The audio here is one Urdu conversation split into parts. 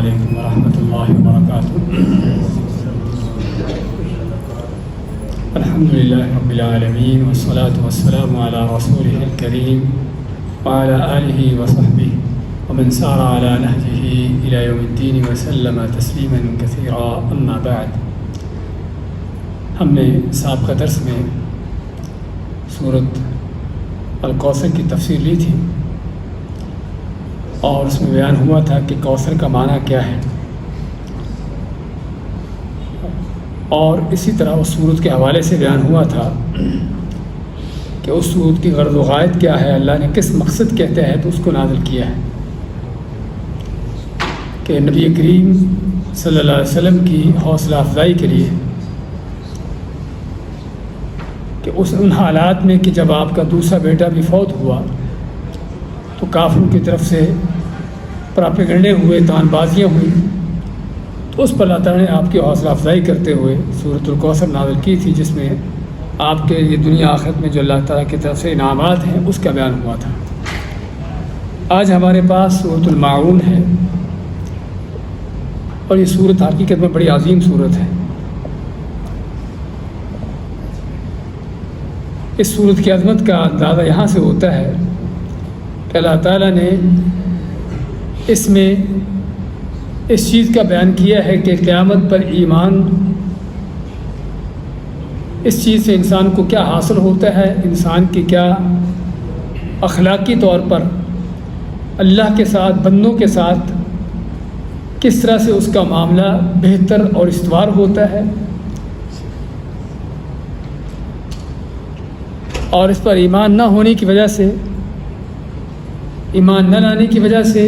علیکم ورحمۃ اللہ وبرکاتہ۔ الحمدللہ رب العالمین والصلاة والسلام علی رسولہ الکریم وعلی آلہ وصحبہ ومن سار علی نہجہ الی یوم الدین وسلم تسلیما کثیرا، اما بعد۔ ہم نے سابقہ درس میں سورۃ الکوثر کی تفسیر لی تھی اور اس میں بیان ہوا تھا کہ کوثر کا معنی کیا ہے، اور اسی طرح اس سورت کے حوالے سے بیان ہوا تھا کہ اس سورت کی غرض و غایت کیا ہے، اللہ نے کس مقصد کے تحت اس کو نازل کیا ہے، کہ نبی کریم صلی اللہ علیہ وسلم کی حوصلہ افزائی کے لیے، کہ ان حالات میں کہ جب آپ کا دوسرا بیٹا بھی فوت ہوا تو کافروں کی طرف سے پراپیگنڈے ہوئے، تان بازیاں ہوئیں، تو اس پر اللہ تعالیٰ نے آپ کی حوصلہ افزائی کرتے ہوئے سورۃ الکوثر نازل کی تھی، جس میں آپ کے یہ دنیا آخرت میں جو اللہ تعالیٰ کی طرف سے انعامات ہیں اس کا بیان ہوا تھا۔ آج ہمارے پاس سورۃ الماعون ہے، اور یہ سورت حقیقت میں بڑی عظیم سورت ہے۔ اس سورت کی عظمت کا اندازہ یہاں سے ہوتا ہے کہ اللہ تعالیٰ نے اس میں اس چیز کا بیان کیا ہے کہ قیامت پر ایمان، اس چیز سے انسان کو کیا حاصل ہوتا ہے، انسان کی کیا اخلاقی طور پر اللہ کے ساتھ، بندوں کے ساتھ کس طرح سے اس کا معاملہ بہتر اور استوار ہوتا ہے، اور اس پر ایمان نہ ہونے کی وجہ سے، ایمان نہ لانے کی وجہ سے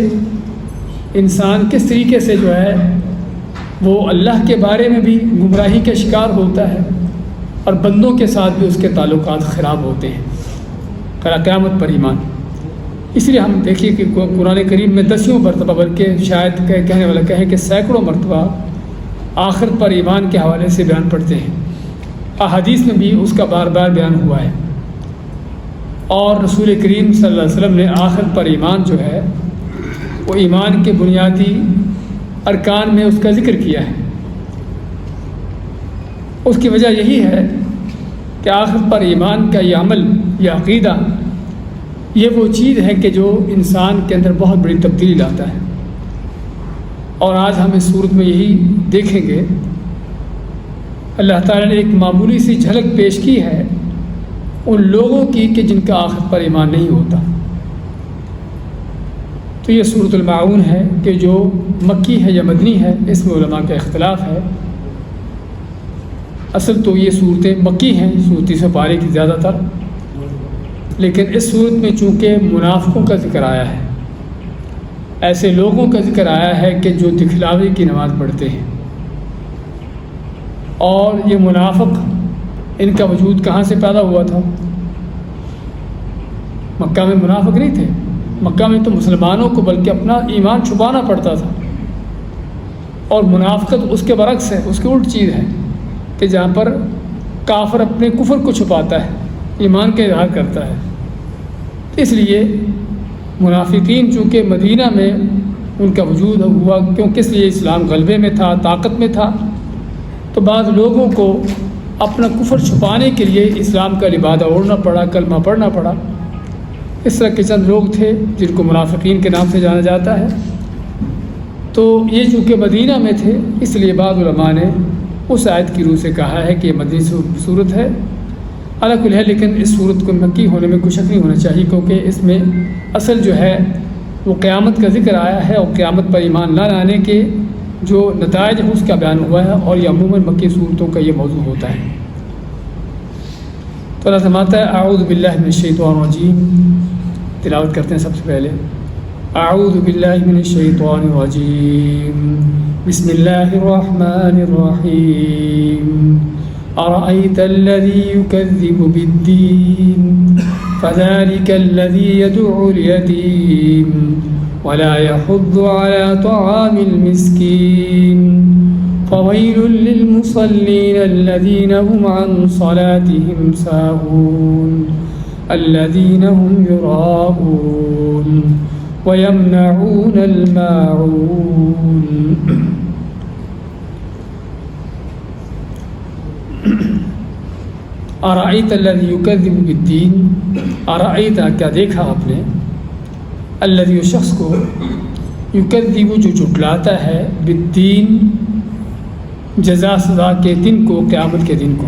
انسان کس طریقے سے جو ہے وہ اللہ کے بارے میں بھی گمراہی کا شکار ہوتا ہے، اور بندوں کے ساتھ بھی اس کے تعلقات خراب ہوتے ہیں۔ قیامت پر ایمان، اس لیے ہم دیکھیے کہ قرآن کریم میں 10 مرتبہ، بلکہ شاید کہنے والا کہیں کہ سینکڑوں مرتبہ آخرت پر ایمان کے حوالے سے بیان پڑھتے ہیں۔ احادیث میں بھی اس کا بار بار بیان ہوا ہے، اور رسول کریم صلی اللہ علیہ وسلم نے آخرت پر ایمان جو ہے وہ ایمان کے بنیادی ارکان میں اس کا ذکر کیا ہے۔ اس کی وجہ یہی ہے کہ آخرت پر ایمان کا یہ عمل، یہ عقیدہ، یہ وہ چیز ہے کہ جو انسان کے اندر بہت بڑی تبدیلی لاتا ہے۔ اور آج ہم اس صورت میں یہی دیکھیں گے، اللہ تعالیٰ نے ایک معمولی سی جھلک پیش کی ہے ان لوگوں کی کہ جن کا آخرت پر ایمان نہیں ہوتا۔ تو یہ سورۃ الماعون ہے کہ جو مکی ہے یا مدنی ہے، اس میں علماء کا اختلاف ہے۔ اصل تو یہ صورتیں مکی ہیں، صورت 30 پارے کی زیادہ تر، لیکن اس صورت میں چونکہ منافقوں کا ذکر آیا ہے، ایسے لوگوں کا ذکر آیا ہے کہ جو دکھلاوے کی نماز پڑھتے ہیں، اور یہ منافق، ان کا وجود کہاں سے پیدا ہوا تھا؟ مکہ میں منافق نہیں تھے، مکہ میں تو مسلمانوں کو بلکہ اپنا ایمان چھپانا پڑتا تھا، اور منافقت اس کے برعکس ہے، اس کی الٹ چیز ہے کہ جہاں پر کافر اپنے کفر کو چھپاتا ہے، ایمان کا اظہار کرتا ہے۔ اس لیے منافقین چونکہ مدینہ میں ان کا وجود ہوا، کیونکہ اس لیے اسلام غلبے میں تھا، طاقت میں تھا، تو بعض لوگوں کو اپنا کفر چھپانے کے لیے اسلام کا لبادہ اوڑھنا پڑا، کلمہ پڑھنا پڑا۔ اس طرح کے چند لوگ تھے جن کو منافقین کے نام سے جانا جاتا ہے۔ تو یہ چونکہ مدینہ میں تھے، اس لیے بعض علماء نے اس آیت کی روح سے کہا ہے کہ یہ مدنی صورت ہے۔ الکل ہے، لیکن اس صورت کو مکی ہونے میں کوئی شک نہیں ہونا چاہیے، کیونکہ اس میں اصل جو ہے وہ قیامت کا ذکر آیا ہے، اور قیامت پر ایمان نہ لانے کے جو نتائج ہیں اس کا بیان ہوا ہے، اور یہ عموماً مکی صورتوں کا یہ موضوع ہوتا ہے۔ تو اللہ فرماتا ہے اعوذ باللہ من الشیطان الرجیم، تلاوت کرتے ہیں سب سے پہلے، اعوذ باللہ من الشیطان الرجیم، بسم اللہ الرحمن الرحیم، ارأیت الذی یکذب بالدین فذلک الذی یدعو الیتیم ولا يحض على طعام المسكين فويل للمصلين الذين هم عن صلاتهم ساهون الذين هم يراءون وَيَمْنَعُونَ الْمَاعُونَ۔ ارأیت الذی یکذب بالدین، ارأیت کیا دیکھا آپ نے، الذی شخص کو، یکذب جو جھٹلاتا ہے، بالدین جزا سزا کے دن کو، قیامت کے دن کو،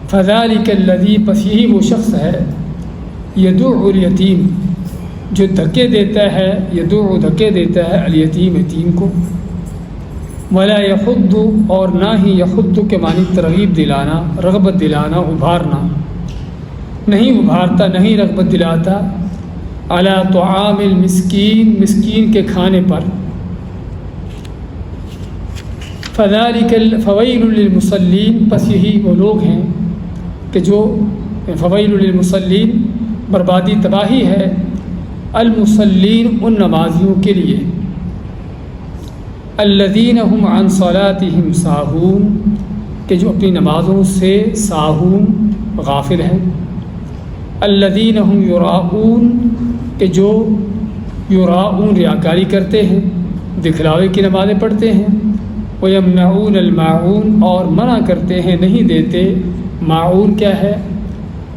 فذلک الذی پس یہی وہ شخص ہے، یدعو الیتیم جو دھکے دیتا ہے، یدعو دھکے دیتا ہے الیتیم یتیم کو، ولا یخد اور نہ ہی یخد کے معنی ترغیب دلانا، رغبت دلانا، ابھارنا، نہیں ابھارتا نہیں رغبت دلاتا، علی طعام المسکین مسکین کے کھانے پر، فذلک فویل للمصلین پس یہی وہ لوگ ہیں کہ جو، فویل للمصلین بربادی تباہی ہے، المصلین ان نمازیوں کے لیے، الذین هم عن صلاتهم ساہون کہ جو اپنی نمازوں سے ساہون غافل ہیں، الذین هم یراؤون کہ جو یراؤون ریاکاری کرتے ہیں، دکھلاوے کی نمازیں پڑھتے ہیں، ویمنعون الماعون اور منع کرتے ہیں، نہیں دیتے، معون کیا ہے،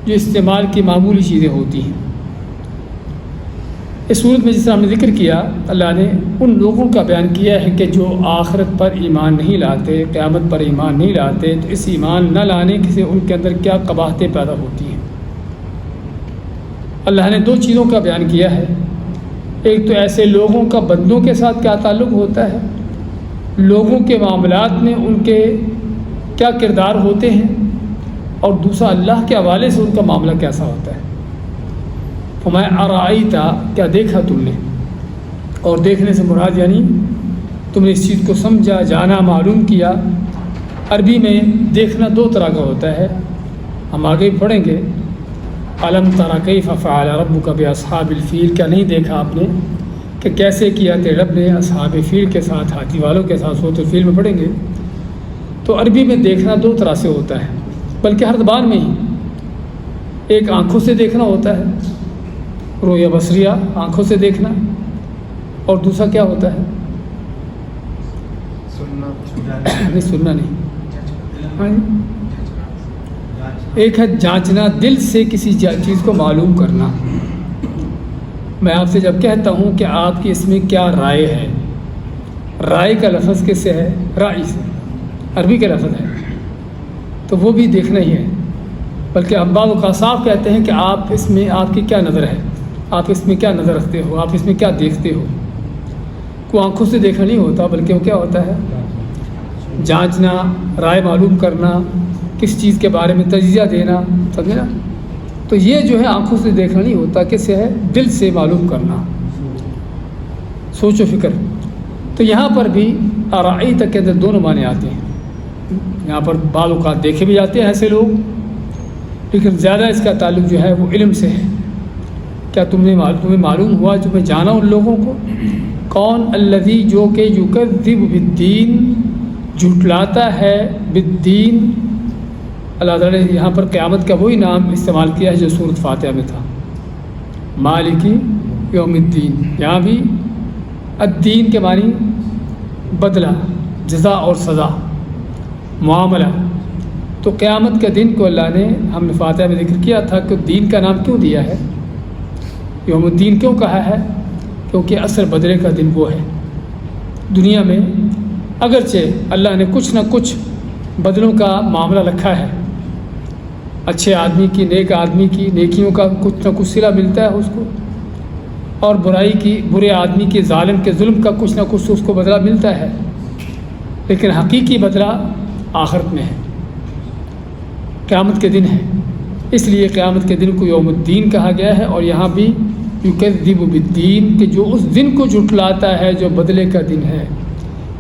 جو استعمال کی معمولی چیزیں ہوتی ہیں۔ اس صورت میں جس طرح ہم نے ذکر کیا، اللہ نے ان لوگوں کا بیان کیا ہے کہ جو آخرت پر ایمان نہیں لاتے، قیامت پر ایمان نہیں لاتے، تو اس ایمان نہ لانے سے ان کے اندر کیا قباحتیں پیدا ہوتی ہیں۔ اللہ نے دو چیزوں کا بیان کیا ہے، ایک تو ایسے لوگوں کا بندوں کے ساتھ کیا تعلق ہوتا ہے، لوگوں کے معاملات میں ان کے کیا کردار ہوتے ہیں، اور دوسرا اللہ کے حوالے سے ان کا معاملہ کیسا ہوتا ہے۔ فما ارأیتا کیا دیکھا تم نے، اور دیکھنے سے مراد یعنی تم نے اس چیز کو سمجھا، جانا، معلوم کیا۔ عربی میں دیکھنا دو طرح کا ہوتا ہے، ہم آگے پڑھیں گے، الم تر کیف فعل ربک باصحاب الفیل، کیا نہیں دیکھا آپ نے کہ کیسے کیا تیرے رب نے اصحاب فیل کے ساتھ، ہاتھی والوں کے ساتھ، سورۃ الفیل میں پڑھیں گے۔ تو عربی میں دیکھنا دو طرح سے ہوتا ہے، بلکہ ہر زبان میں ہی، ایک آنکھوں سے دیکھنا ہوتا ہے، رویا بصریہ آنکھوں سے دیکھنا، اور دوسرا کیا ہوتا ہے، سننا نہیں، ایک ہے جانچنا، دل سے کسی چیز کو معلوم کرنا۔ میں آپ سے جب کہتا ہوں کہ آپ کی اس میں کیا رائے ہے، رائے کا لفظ کس سے ہے، رائی سے، عربی کا لفظ ہے، تو وہ بھی دیکھنا ہی ہے۔ بلکہ ہم بعض اوقات صاف کہتے ہیں کہ آپ اس میں، آپ کی کیا نظر ہے، آپ اس میں کیا نظر رکھتے ہو، آپ اس میں کیا دیکھتے ہو۔ کو آنکھوں سے دیکھنا نہیں ہوتا، بلکہ وہ کیا ہوتا ہے، جانچنا، رائے معلوم کرنا، کس چیز کے بارے میں تجزیہ دینا، سمجھے نا۔ تو یہ جو ہے آنکھوں سے دیکھنا نہیں ہوتا، کس سے ہے، دل سے معلوم کرنا، سوچ و فکر۔ تو یہاں پر بھی ارائیت کے اندر دونوں معنی آتے ہیں، یہاں پر بعض اوقات دیکھے بھی جاتے ہیں ایسے لوگ، لیکن زیادہ اس کا تعلق جو ہے وہ علم سے ہے۔ کیا تمہیں معلوم ہوا، جو میں جانا ان لوگوں کو، کون، الذی جو کہ یکذب بالدین جھٹلاتا ہے، بالدین، اللہ تعالیٰ نے یہاں پر قیامت کا وہی نام استعمال کیا ہے جو سورۃ فاتحہ میں تھا، مالکی یوم الدین، یہاں بھی الدین کے معنی بدلہ، جزا اور سزا، معاملہ۔ تو قیامت کے دن کو اللہ نے، ہم نے فاتحہ میں ذکر کیا تھا کہ دین کا نام کیوں دیا ہے، یوم الدین کیوں کہا ہے، کیونکہ اصل بدلے کا دن وہ ہے۔ دنیا میں اگرچہ اللہ نے کچھ نہ کچھ بدلوں کا معاملہ رکھا ہے، اچھے آدمی کی، نیک آدمی کی نیکیوں کا کچھ نہ کچھ صلہ ملتا ہے اس کو، اور برائی کی، برے آدمی کے، ظالم کے ظلم کا کچھ نہ کچھ اس کو بدلہ ملتا ہے، لیکن حقیقی بدلہ آخرت میں ہے، قیامت کے دن ہے۔ اس لیے قیامت کے دن کو یوم الدین کہا گیا ہے، اور یہاں بھی یکذب بالدین کہ جو اس دن کو جھٹلاتا ہے جو بدلے کا دن ہے،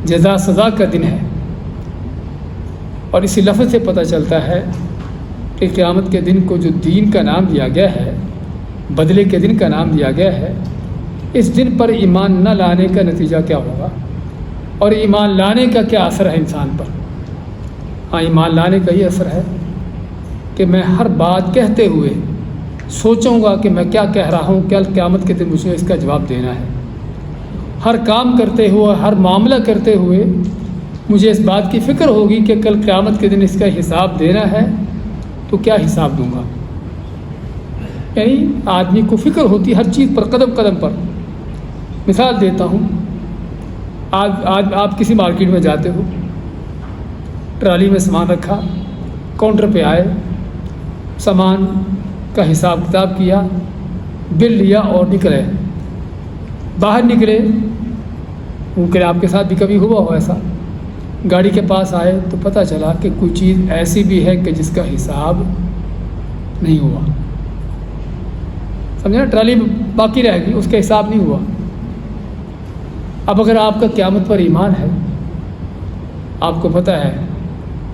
جزا سزا کا دن ہے۔ اور اسی لفظ سے پتہ چلتا ہے کہ قیامت کے دن کو جو دین کا نام دیا گیا ہے، بدلے کے دن کا نام دیا گیا ہے، اس دن پر ایمان نہ لانے کا نتیجہ کیا ہوگا، اور ایمان لانے کا کیا اثر ہے انسان پر۔ ہاں، ایمان لانے کا یہ اثر ہے کہ میں ہر بات کہتے ہوئے سوچوں گا کہ میں کیا کہہ رہا ہوں، کیا قیامت کے دن مجھے اس کا جواب دینا ہے۔ ہر کام کرتے ہوئے، ہر معاملہ کرتے ہوئے مجھے اس بات کی فکر ہوگی کہ کل قیامت کے دن اس کا حساب دینا ہے تو کیا حساب دوں گا۔ یعنی آدمی کو فکر ہوتی ہر چیز پر، قدم قدم پر۔ مثال دیتا ہوں، آج آپ کسی مارکیٹ میں جاتے ہو، ٹرالی میں سامان رکھا، کاؤنٹر پہ آئے، سامان کا حساب کتاب کیا، بل لیا اور نکلے۔ باہر نکلے، ممکن آپ کے ساتھ بھی کبھی ہوا ہو ایسا، گاڑی کے پاس آئے تو پتہ چلا کہ کوئی چیز ایسی بھی ہے کہ جس کا حساب نہیں ہوا۔ سمجھے نا، ٹرالی باقی رہ گئی، اس کا حساب نہیں ہوا۔ اب اگر آپ کا قیامت پر ایمان ہے، آپ کو پتہ ہے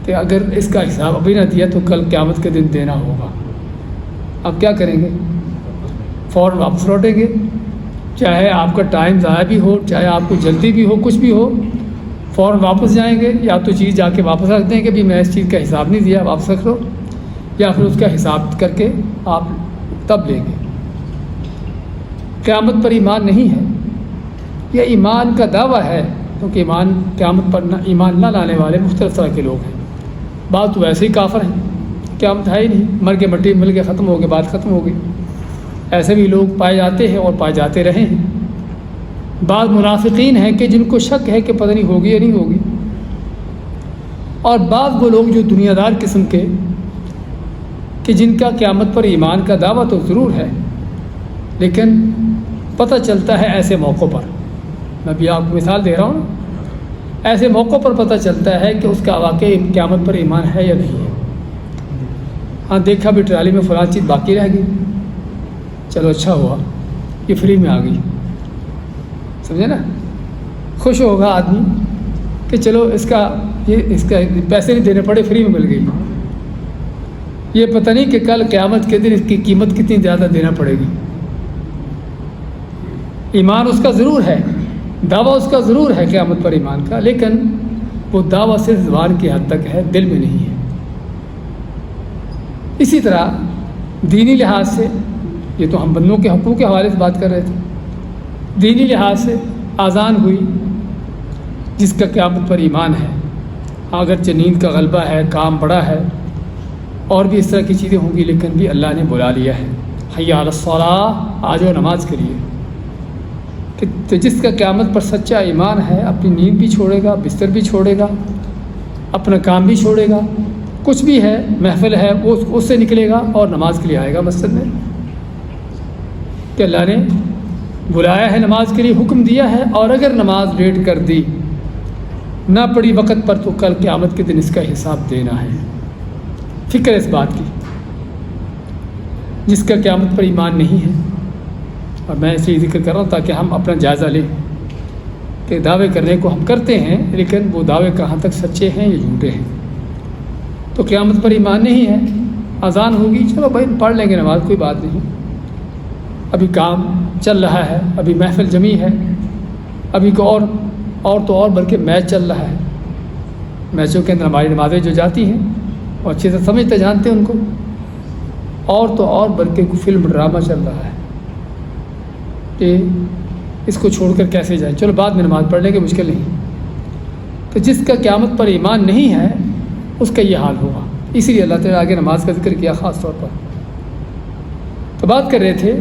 کہ اگر اس کا حساب ابھی نہ دیا تو کل قیامت کے دن دینا ہوگا، آپ کیا کریں گے؟ فوراً واپس لوٹیں گے، چاہے آپ کا ٹائم ضائع بھی ہو، چاہے آپ کو جلدی بھی ہو، کچھ بھی ہو، فوراً واپس جائیں گے، یا تو چیز جا کے واپس رکھ دیں کہ بھی میں اس چیز کا حساب نہیں دیا، واپس رکھ لو، یا پھر اس کا حساب کر کے آپ تب لیں گے۔ قیامت پر ایمان نہیں ہے، یہ ایمان کا دعویٰ ہے، کیونکہ قیامت پر ایمان نہ لانے والے مختلف طرح کے لوگ ہیں۔ بعض تو ویسے ہی کافر ہیں، قیامت ہے ہی نہیں، مر کے مٹی مل کے ختم ہو گئے، بات ختم ہو گئی۔ ایسے بھی لوگ پائے جاتے ہیں اور پائے جاتے رہے ہیں۔ بعض منافقین ہیں کہ جن کو شک ہے کہ پتہ نہیں ہوگی یا نہیں ہوگی، اور بعض وہ لوگ جو دنیا دار قسم کے کہ جن کا قیامت پر ایمان کا دعویٰ تو ضرور ہے، لیکن پتہ چلتا ہے ایسے موقعوں پر، میں بھی آپ کو مثال دے رہا ہوں، ایسے موقعوں پر پتہ چلتا ہے کہ اس کا واقعی قیامت پر ایمان ہے یا نہیں ہے۔ ہاں دیکھا بھی ٹرالی میں فلاں چیز باقی رہ گئی، چلو اچھا ہوا یہ فری میں آ گئی، سمجھے نا، خوش ہوگا آدمی کہ چلو اس کا پیسے نہیں دینے پڑے، فری میں مل گئی۔ یہ پتہ نہیں کہ کل قیامت کے دن اس کی قیمت کتنی زیادہ دینا پڑے گی۔ ایمان اس کا ضرور ہے، دعویٰ اس کا ضرور ہے قیامت پر ایمان کا، لیکن وہ دعویٰ صرف زبان کی حد تک ہے، دل میں نہیں ہے۔ اسی طرح دینی لحاظ سے، یہ تو ہم بندوں کے حقوق کے حوالے سے بات کر رہے تھے، دینی لحاظ سے آذان ہوئی، جس کا قیامت پر ایمان ہے، اگرچہ نیند کا غلبہ ہے، کام بڑا ہے، اور بھی اس طرح کی چیزیں ہوں گی، لیکن بھی اللہ نے بلا لیا ہے، حی علی الصلاۃ، آ جاؤ نماز کے لیے۔ تو جس کا قیامت پر سچا ایمان ہے، اپنی نیند بھی چھوڑے گا، بستر بھی چھوڑے گا، اپنا کام بھی چھوڑے گا، کچھ بھی ہے، محفل ہے، وہ اس سے نکلے گا اور نماز کے لیے آئے گا مسجد میں، کہ اللہ نے بلایا ہے نماز کے لیے، حکم دیا ہے، اور اگر نماز لیٹ کر دی، نہ پڑی وقت پر، تو کل قیامت کے دن اس کا حساب دینا ہے۔ فکر اس بات کی۔ جس کا قیامت پر ایمان نہیں ہے، اور میں اس لیے ذکر کر رہا ہوں تاکہ ہم اپنا جائزہ لیں کہ دعوے کرنے کو ہم کرتے ہیں، لیکن وہ دعوے کہاں تک سچے ہیں یا جھوٹے ہیں۔ تو قیامت پر ایمان نہیں ہے، اذان ہوگی، چلو بھائی پڑھ لیں گے نماز، کوئی بات نہیں، ابھی کام چل رہا ہے، ابھی محفل جمی ہے، ابھی کو اور بلکہ میچ چل رہا ہے، میچوں کے اندر ہماری نمازیں جو جاتی ہیں وہ اچھے سے سمجھتے جانتے ہیں ان کو، اور بلکہ فلم ڈرامہ چل رہا ہے کہ اس کو چھوڑ کر کیسے جائیں، چلو بعد میں نماز پڑھ لیں گے، مشکل نہیں۔ تو جس کا قیامت پر ایمان نہیں ہے اس کا یہ حال ہوگا، اسی لیے اللہ تعالیٰ آگے نماز کا ذکر کیا خاص طور پر۔ تو بات کر رہے تھے،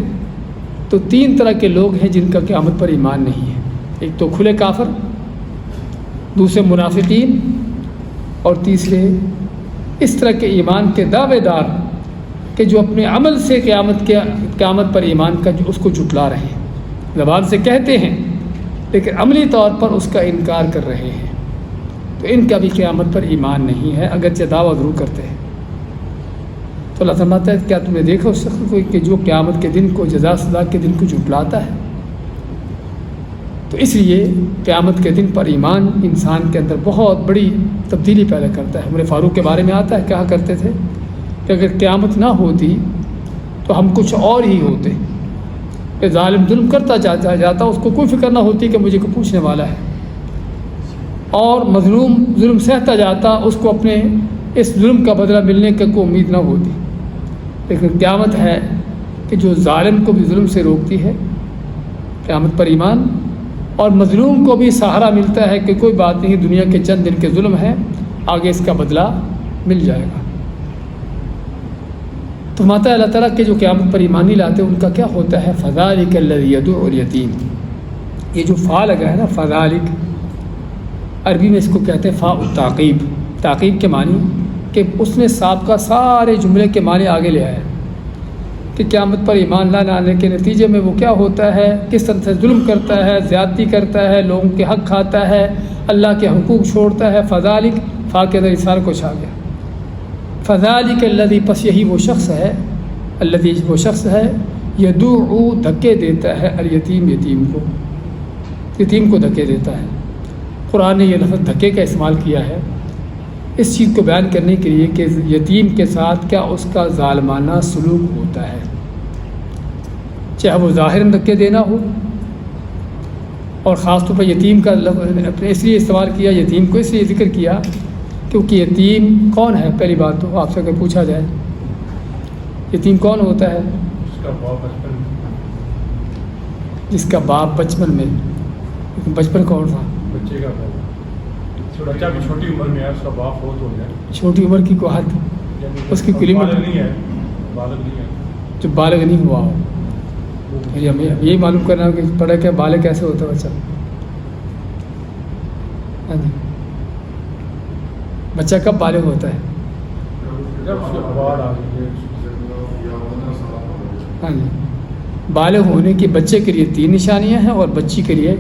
تو 3 طرح کے لوگ ہیں جن کا قیامت پر ایمان نہیں ہے، ایک تو کھلے کافر، دوسرے منافقین، اور تیسرے اس طرح کے ایمان کے دعوے دار کہ جو اپنے عمل سے قیامت پر ایمان کا اس کو جھٹلا رہے ہیں، زبان سے کہتے ہیں لیکن عملی طور پر اس کا انکار کر رہے ہیں، تو ان کا بھی قیامت پر ایمان نہیں ہے، اگرچہ دعویٰ ضرور کرتے ہیں۔ تو اللہ فرماتا ہے کیا تم نے دیکھا اس شخص کو کہ جو قیامت کے دن کو، جزا سزا کے دن کو جھٹلاتا ہے؟ تو اس لیے قیامت کے دن پر ایمان انسان کے اندر بہت بڑی تبدیلی پیدا کرتا ہے۔ عمر فاروق کے بارے میں آتا ہے، کہا کرتے تھے کہ اگر قیامت نہ ہوتی تو ہم کچھ اور ہی ہوتے، کہ ظالم ظلم کرتا جاتا، اس کو کوئی فکر نہ ہوتی کہ مجھے کوئی پوچھنے والا ہے، اور مظلوم ظلم سہتا جاتا، اس کو اپنے اس ظلم کا بدلہ ملنے کی کوئی امید نہ ہوتی۔ لیکن قیامت ہے کہ جو ظالم کو بھی ظلم سے روکتی ہے قیامت پر ایمان، اور مظلوم کو بھی سہارا ملتا ہے کہ کوئی بات نہیں، دنیا کے چند دن کے ظلم ہے، آگے اس کا بدلہ مل جائے گا۔ تو ماتا اللہ تعالیٰ کے جو قیامت پر ایمان نہیں لاتے ان کا کیا ہوتا ہے؟ فذالک الذی یدعو الیتیم، یہ جو فا لگا ہے نا فذالک، عربی میں اس کو کہتے ہیں فاء التعقیب، تعقیب کے معنی کہ اس نے سابقہ سارے جملے کے معنی آگے لے آیا کہ قیامت پر ایمان نہ لانے کے نتیجے میں وہ کیا ہوتا ہے، کس طرح سے ظلم کرتا ہے، زیادتی کرتا ہے، لوگوں کے حق کھاتا ہے، اللہ کے حقوق چھوڑتا ہے۔ فذالک، فا کے اندر سارا کچھ آ گیا۔ فذالک الذی، پس یہی وہ شخص ہے، الذی وہ شخص ہے، یدعو دھکے دیتا ہے، الیتیم یتیم کو، یتیم کو دھکے دیتا ہے۔ قرآن نے یہ لفظ دھکے کا استعمال کیا ہے اس چیز کو بیان کرنے کے لیے کہ یتیم کے ساتھ کیا اس کا ظالمانہ سلوک ہوتا ہے، چاہے وہ ظاہراً دھکے دینا ہو، اور خاص طور پر یتیم کا لفظ اپنے اس لیے استعمال کیا، یتیم کو اس لیے ذکر کیا کیونکہ یتیم کون ہے؟ پہلی بات تو آپ سے اگر پوچھا جائے یتیم کون ہوتا ہے؟ جس کا باپ بچپن میں، بچپن کون تھا؟ بچے کا بچہ بھی چھوٹی عمر میں ہے، اس کا باپ فوت ہو جائے، چھوٹی عمر کی کوئی حد اس کی کلی میں بالغ نہیں ہے، بالغ نہیں ہے، جو بالغ نہیں ہوا ہو، ہمیں یہی معلوم کرنا کہ پڑھا کہ بالغ کیسے ہوتا ہے بچہ؟ ہاں جی، بچہ کب بالغ ہوتا ہے؟ جب اس کے بعد آ جائے۔ ہاں جی، بالغ ہونے کی بچے کے لیے 3 نشانیاں ہیں اور بچی کے لیے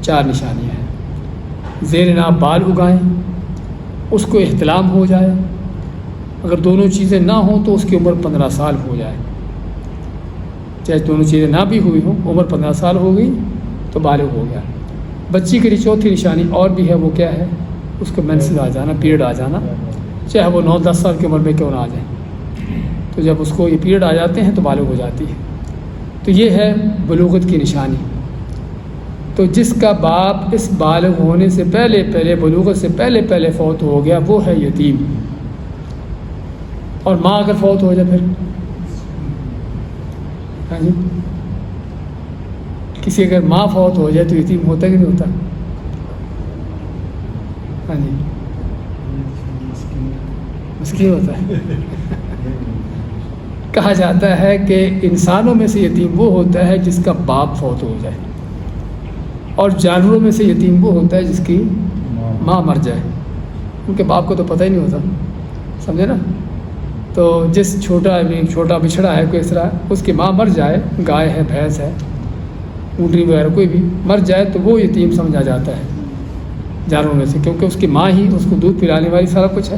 4 نشانیاں ہیں۔ زیر ناب بال اگائیں، اس کو احتلام ہو جائے، اگر دونوں چیزیں نہ ہوں تو اس کی عمر 15 سال ہو جائے، چاہے دونوں چیزیں نہ بھی ہوئی ہوں، عمر 15 سال ہو گئی تو بالغ ہو گیا۔ بچی کے لیے 4تھی نشانی اور بھی ہے، وہ کیا ہے؟ اس کو مینسز آ جانا، پیریڈ آ جانا، چاہے وہ 9-10 سال کی عمر میں کیوں نہ آ جائے، تو جب اس کو یہ پیریڈ آ جاتے ہیں تو بالغ ہو جاتی ہے۔ تو یہ ہے بلوغت کی نشانی۔ تو جس کا باپ اس بالغ ہونے سے پہلے بلوغت سے پہلے فوت ہو گیا وہ ہے یتیم، اور ماں اگر فوت ہو جائے پھر ہاں جی، کسی اگر ماں فوت ہو جائے تو یتیم ہوتا کہ نہیں ہوتا؟ ہاں جی، مسکین ہوتا ہے۔ کہا جاتا ہے کہ انسانوں میں سے یتیم وہ ہوتا ہے جس کا باپ فوت ہو جائے، اور جانوروں میں سے یتیم وہ ہوتا ہے جس کی ماں مر جائے، ان کے باپ کو تو پتہ ہی نہیں ہوتا، سمجھے نا؟ تو جس چھوٹا بچھڑا ہے کوئی اس طرح، اس کی ماں مر جائے، گائے ہے، بھینس ہے، اونٹنی وغیرہ کوئی بھی مر جائے تو وہ یتیم سمجھا جاتا ہے جانوروں میں سے، کیونکہ اس کی ماں ہی اس کو دودھ پلانے والی سارا کچھ ہے۔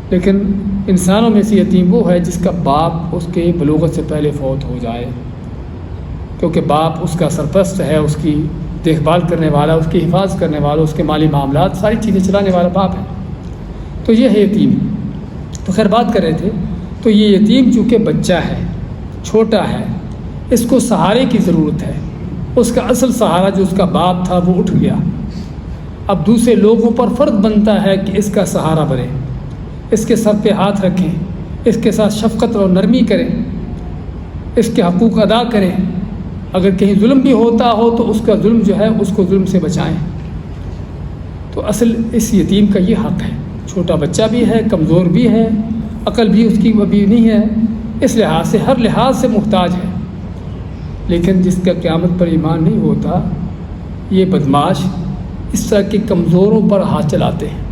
لیکن انسانوں میں سے یتیم وہ ہے جس کا باپ اس کے بلوغت سے پہلے فوت ہو جائے، کیونکہ باپ اس کا سرپرست ہے، اس کی دیکھ بھال کرنے والا، اس کی حفاظت کرنے والا، اس کے مالی معاملات ساری چیزیں چلانے والا باپ ہے۔ تو یہ ہے یتیم۔ تو خیر بات کر رہے تھے، تو یہ یتیم چونکہ بچہ ہے، چھوٹا ہے، اس کو سہارے کی ضرورت ہے۔ اس کا اصل سہارا جو اس کا باپ تھا وہ اٹھ گیا، اب دوسرے لوگوں پر فرض بنتا ہے کہ اس کا سہارا بنے، اس کے سر پہ ہاتھ رکھیں، اس کے ساتھ شفقت اور نرمی کریں، اس کے حقوق ادا کریں، اگر کہیں ظلم بھی ہوتا ہو تو اس کا ظلم جو ہے اس کو ظلم سے بچائیں۔ تو اصل اس یتیم کا یہ حق ہے، چھوٹا بچہ بھی ہے، کمزور بھی ہے، عقل بھی اس کی ابھی نہیں ہے، اس لحاظ سے ہر لحاظ سے محتاج ہے۔ لیکن جس کا قیامت پر ایمان نہیں ہوتا، یہ بدماش اس طرح کے کمزوروں پر ہاتھ چلاتے ہیں،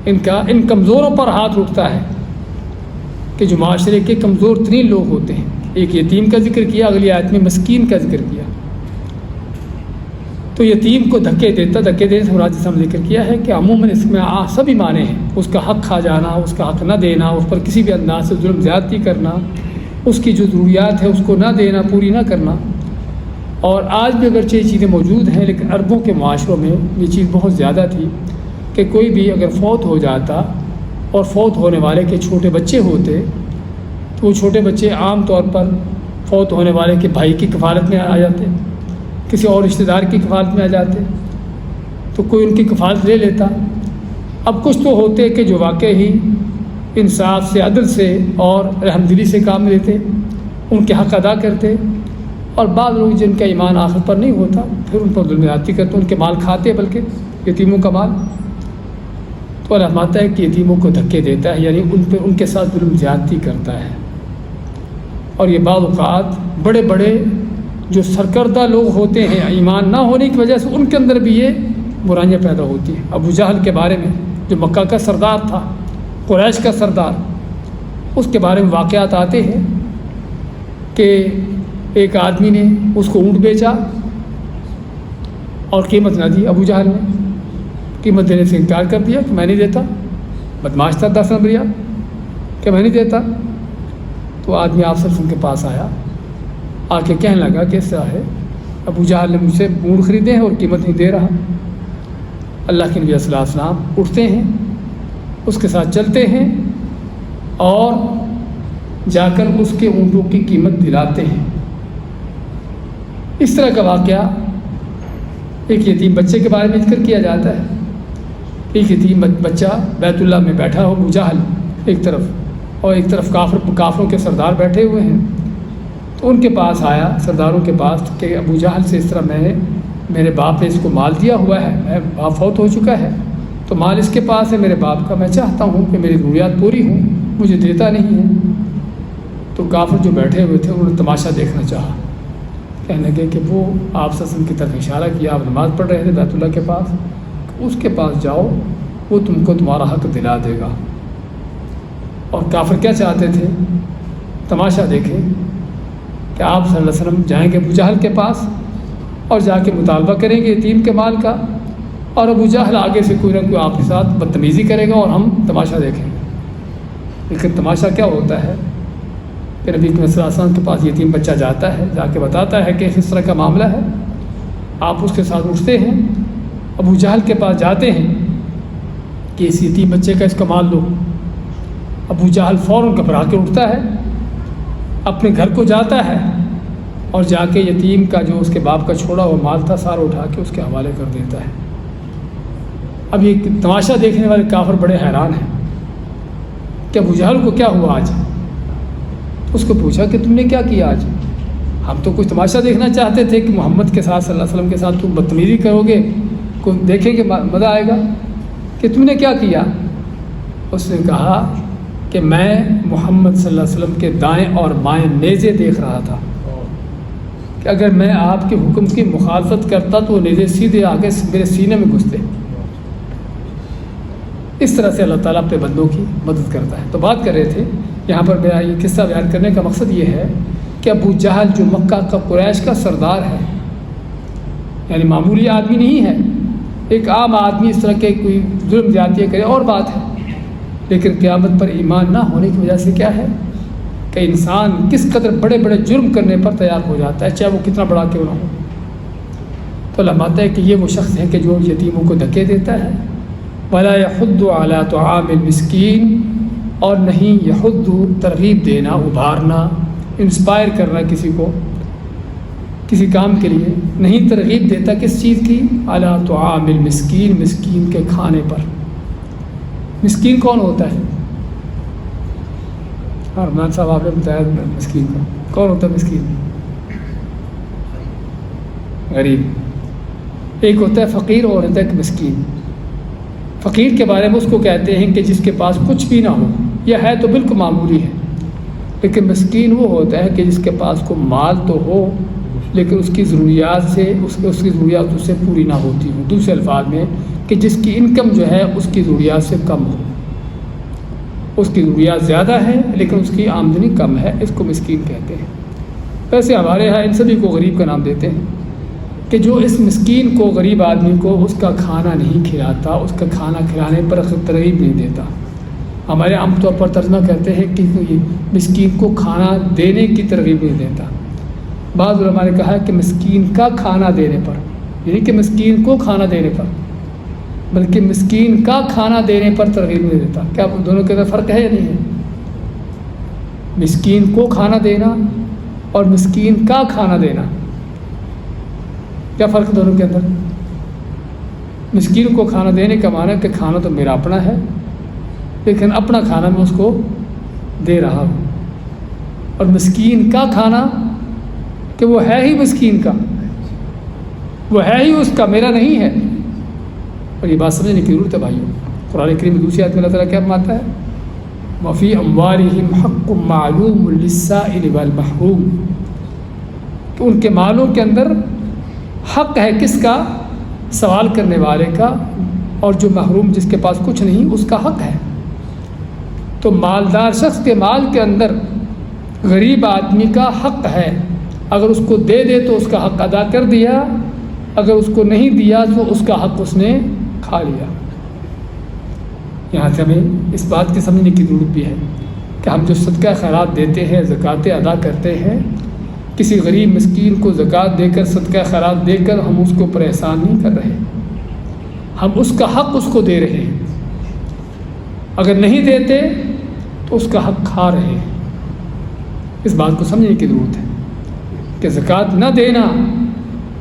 ان کمزوروں پر ہاتھ اٹھتا ہے کہ جو معاشرے کے کمزور ترین لوگ ہوتے ہیں۔ ایک یتیم کا ذکر کیا، اگلی آیت میں مسکین کا ذکر کیا۔ تو یتیم کو دھکے دینے سے مراد جس ہم ذکر کیا ہے کہ عموماً اس میں سبھی معنی ہیں، اس کا حق کھا جانا، اس کا حق نہ دینا، اس پر کسی بھی انداز سے ظلم زیادتی کرنا، اس کی جو ضروریات ہے اس کو نہ دینا، پوری نہ کرنا۔ اور آج بھی اگرچہ یہ چیزیں موجود ہیں، لیکن عربوں کے معاشروں میں یہ چیز بہت زیادہ تھی کہ کوئی بھی اگر فوت ہو جاتا اور فوت ہونے والے کے چھوٹے بچے ہوتے تو وہ چھوٹے بچے عام طور پر فوت ہونے والے کے بھائی کی کفالت میں آ جاتے، کسی اور رشتہ دار کی کفالت میں آ جاتے، تو کوئی ان کی کفالت لے لیتا۔ اب کچھ تو ہوتے کہ جو واقعی انصاف سے، عدل سے اور رحم دلی سے کام لیتے، ان کے حق ادا کرتے، اور بعض لوگ جن کا ایمان آخر پر نہیں ہوتا پھر ان پر ظلم زیادتی کرتے، ان کے مال کھاتے بلکہ یتیموں کا مال۔ تو اللہ فرماتا ہے کہ یتیموں کو دھکے دیتا ہے، یعنی ان کے ساتھ ظلم زیادتی کرتا ہے۔ اور یہ بعض اوقات بڑے بڑے جو سرکردہ لوگ ہوتے ہیں ایمان نہ ہونے کی وجہ سے ان کے اندر بھی یہ برائیاں پیدا ہوتی ہیں۔ ابو جہل کے بارے میں، جو مکہ کا سردار تھا، قریش کا سردار، اس کے بارے میں واقعات آتے ہیں کہ ایک آدمی نے اس کو اونٹ بیچا اور قیمت نہ دی۔ ابو جہل نے قیمت دینے سے انکار کر دیا کہ میں نہیں دیتا، بدماش تھا 10 نمبریا کہ میں نہیں دیتا۔ تو آدمی آپ صرف ان کے پاس آیا، آ کے کہنے لگا کہ اس طرح ہے، ابو جہل نے مجھ سے اونٹ خریدے ہیں اور قیمت نہیں دے رہا۔ اللہ کے نبی صلی اللہ علیہ وسلم اٹھتے ہیں، اس کے ساتھ چلتے ہیں اور جا کر اس کے اونٹوں کی قیمت دلاتے ہیں۔ اس طرح کا واقعہ ایک یتیم بچے کے بارے میں ذکر کیا جاتا ہے۔ ایک یتیم بچہ بیت اللہ میں بیٹھا ہو، ابو جہل ایک طرف اور ایک طرف کافروں کے سردار بیٹھے ہوئے ہیں۔ تو ان کے پاس آیا، سرداروں کے پاس، کہ ابو جہل سے اس طرح میرے باپ نے اس کو مال دیا ہوا ہے، میں باپ فوت ہو چکا ہے، تو مال اس کے پاس ہے میرے باپ کا، میں چاہتا ہوں کہ میری ضروریات پوری ہوں، مجھے دیتا نہیں ہے۔ تو کافر جو بیٹھے ہوئے تھے انہوں نے تماشا دیکھنا چاہا، کہنے لگے کہ وہ آپ صلی اللہ علیہ وسلم کی طرف اشارہ کیا، آپ نماز پڑھ رہے تھے بیت اللہ کے پاس، اس کے پاس جاؤ، وہ تم کو تمہارا حق دلا دے گا۔ اور کافر کیا چاہتے تھے؟ تماشا دیکھیں کہ آپ صلی اللہ علیہ وسلم جائیں گے ابو جہل کے پاس اور جا کے مطالبہ کریں گے یتیم کے مال کا، اور ابو جہل آگے سے کوئی نہ کوئی آپ کے ساتھ بدتمیزی کرے گا اور ہم تماشا دیکھیں گے۔ لیکن تماشا کیا ہوتا ہے کہ نبی صلی اللہ علیہ وسلم کے پاس یتیم بچہ جاتا ہے، جا کے بتاتا ہے کہ اس طرح کا معاملہ ہے، آپ اس کے ساتھ اٹھتے ہیں، ابو جہل کے پاس جاتے ہیں کہ اس یتیم بچے کا اس کا مال لو۔ ابو جہل فوراً گھبرا کے اٹھتا ہے، اپنے گھر کو جاتا ہے اور جا کے یتیم کا جو اس کے باپ کا چھوڑا ہوا مال تھا سارا اٹھا کے اس کے حوالے کر دیتا ہے۔ اب یہ تماشا دیکھنے والے کافر بڑے حیران ہیں کہ ابو جہل کو کیا ہوا آج۔ اس کو پوچھا کہ تم نے کیا کیا آج؟ ہم تو کچھ تماشا دیکھنا چاہتے تھے کہ محمد کے ساتھ صلی اللہ علیہ وسلم کے ساتھ تم بدتمیزی کرو گے، کوئی دیکھیں گے مزہ آئے گا، کہ تم نے کیا کیا؟ اس نے کہا کہ میں محمد صلی اللہ علیہ وسلم کے دائیں اور بائیں نیزے دیکھ رہا تھا کہ اگر میں آپ کے حکم کی مخالفت کرتا تو وہ نیزے سیدھے آگے میرے سینے میں گھستے۔ اس طرح سے اللہ تعالیٰ اپنے بندوں کی مدد کرتا ہے۔ تو بات کر رہے تھے، یہاں پر میرا یہ قصہ بیان کرنے کا مقصد یہ ہے کہ ابو جہل جو مکہ کا قریش کا سردار ہے، یعنی معمولی آدمی نہیں ہے، ایک عام آدمی اس طرح کے کوئی ظلم زیادتی کرے اور بات ہے، لیکن قیامت پر ایمان نہ ہونے کی وجہ سے کیا ہے کہ انسان کس قدر بڑے بڑے جرم کرنے پر تیار ہو جاتا ہے، چاہے وہ کتنا بڑا کیوں نہ ہو۔ تو اللہ مانتا ہے کہ یہ وہ شخص ہے کہ جو یتیموں کو دھکے دیتا ہے، وَلَا يَحُضُّ عَلَىٰ طَعَامِ الْمِسْكِينِ، اور نہیں یحض ترغیب دینا، ابھارنا، انسپائر کرنا کسی کو کسی کام کے لیے، نہیں ترغیب دیتا کس چیز کی؟ عَلَىٰ طَعَامِ الْمِسْكِينِ، مسکین کے کھانے پر۔ مسکین کون ہوتا ہے؟ رحمان صاحب آپ نے بتایا مسکین کا کون ہوتا ہے؟ مسکین غریب، ایک ہوتا ہے فقیر اور ہوتا ہے ایک مسکین۔ فقیر کے بارے میں اس کو کہتے ہیں کہ جس کے پاس کچھ بھی نہ ہو، یہ ہے تو بالکل معمولی ہے، لیکن مسکین وہ ہوتا ہے کہ جس کے پاس کو مال تو ہو لیکن اس کی ضروریات سے اس کی ضروریات اس سے پوری نہ ہوتی ہوں۔ دوسرے الفاظ میں کہ جس کی انکم جو ہے اس کی ضروریات سے کم ہو، اس کی ضروریات زیادہ ہے لیکن اس کی آمدنی کم ہے، اس کو مسکین کہتے ہیں۔ ویسے ہمارے یہاں ان سبھی کو غریب کا نام دیتے ہیں کہ جو اس مسکین کو، غریب آدمی کو اس کا کھانا نہیں کھلاتا، اس کا کھانا کھلانے پر ترغیب نہیں دیتا۔ ہمارے عام طور پر ترجمہ کرتے ہیں کہ مسکین کو کھانا دینے کی ترغیب نہیں دیتا۔ بعض علماء نے کہا کہ مسکین کا کھانا دینے پر، یعنی کہ مسکین کو کھانا دینے پر، بلکہ مسکین کا کھانا دینے پر ترغیب نہیں دیتا۔ کیا دونوں کے اندر فرق ہے یا نہیں ہے؟ مسکین کو کھانا دینا اور مسکین کا کھانا دینا، کیا فرق دونوں کے اندر؟ مسکین کو کھانا دینے کا معنی ہے کہ کھانا تو میرا اپنا ہے لیکن اپنا کھانا میں اس کو دے رہا ہوں، اور مسکین کا کھانا کہ وہ ہے ہی مسکین کا، وہ ہے ہی اس کا، میرا نہیں ہے۔ اور یہ بات سمجھنے کی ضرورت ہے بھائیوں۔ قرآن کریم میں دوسری آیت میں اللہ تعالیٰ کیا فرماتا ہے؟ وَفِي أَمْوَالِهِمْ حَقٌّ مَّعْلُومٌ لِلسَّائِلِ وَالْمَحْرُومِ، کہ ان کے مالوں کے اندر حق ہے کس کا؟ سوال کرنے والے کا، اور جو محروم جس کے پاس کچھ نہیں اس کا حق ہے۔ تو مالدار شخص کے مال کے اندر غریب آدمی کا حق ہے، اگر اس کو دے دے تو اس کا حق ادا کر دیا، اگر اس کو نہیں دیا تو اس کا حق اس نے کھا لیا۔ یہاں سے ہمیں اس بات کی سمجھنے کی ضرورت بھی ہے کہ ہم جو صدقہ خیرات دیتے ہیں، زکوٰۃ ادا کرتے ہیں، کسی غریب مسکین کو زکوٰۃ دے کر، صدقہ خیرات دے کر ہم اس کے اوپر احسان نہیں کر رہے، ہم اس کا حق اس کو دے رہے ہیں۔ اگر نہیں دیتے تو اس کا حق کھا رہے ہیں۔ اس بات کو سمجھنے کی ضرورت ہے کہ زکوٰۃ نہ دینا